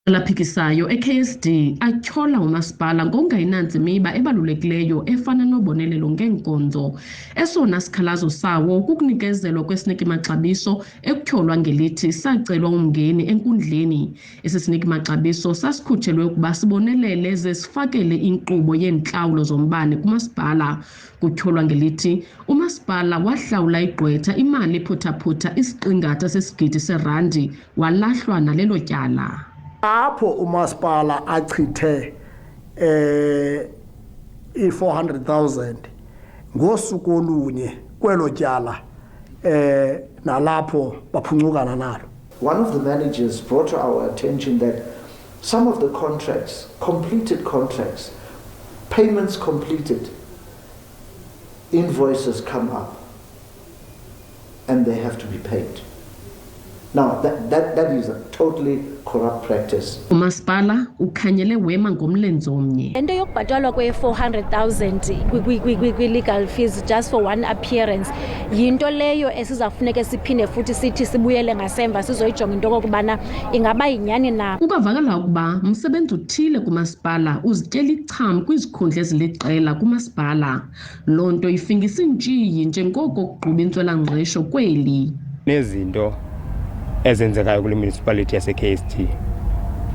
Laphikisayo I-KSD atyhola umasipala ngongayinanzi imiba ebalulekileyo efana nobonelelo ngeenkonzo. Esona sikhalazo sawo kukunikezelwa kwesiniki-maxabiso ekutyholwa ngelithi sacelwa umngeni enkundleni. Esi siniki-maxabiso sasikhutshelwe ukuba sibonelele ze sifakele inkqubo yeentlawulo zombane kumasipala. Kutyholwa ngelithi umasipala wahlawula igqwetha imali ephuthaphutha isiqingatha sesigidi serandi walahlwa nalelo tyala. Apho umasipala achithe i-400,000 ngosuku olunye kwelo tyala nalapho baphuncukana nalo. One of the managers brought to our attention that some of the contracts, completed contracts, payments completed, invoices come up and they have to be paid. Now, that is a totally corrupt practice. Umasipala ukhanyele wema ngomlenze omnye. Into yokubhatalwa kwe-400,000 kwi-legal fees just for one appearance yinto leyo esizafuneka siphinde futhi sithi sibuyele ngasemva sizoyijonga into okokubana ingaba yinyani na. Kubavakala ukuba msebenzi uthile kumasipala uzityela icham kwizikhundla eziliqela kumasipala. Loo nto ifingisa intshiyili njengoko kuqhuba intswelangqesho kweli. Nezinto ezenzekayo kule municipality yase-KSD,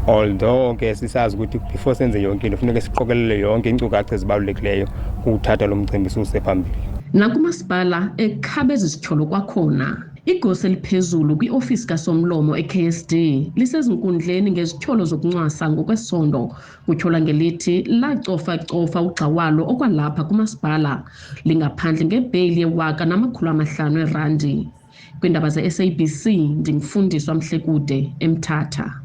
although ke sisazi ukuthi before senze yonke into funeka siqokelele yonke iinkcukacha ezibalulekileyo ukuthatha lo mcimbi siwuse phambili. Nakumasipala ekhabeza isityholo kwakhona, igosa eliphezulu kwi-ofisi kasomlomo e-KSD lisezinkundleni ngezityholo zokuncwasa ngokwesondo. Kutyholwa ngelithi lacofa-cofa ugxawalo okwalapha kumasipala lingaphandle ngebheyili ye-R1,500. Kwindaba ze-SABC ndingumfundiswa Mhlekude eMthatha.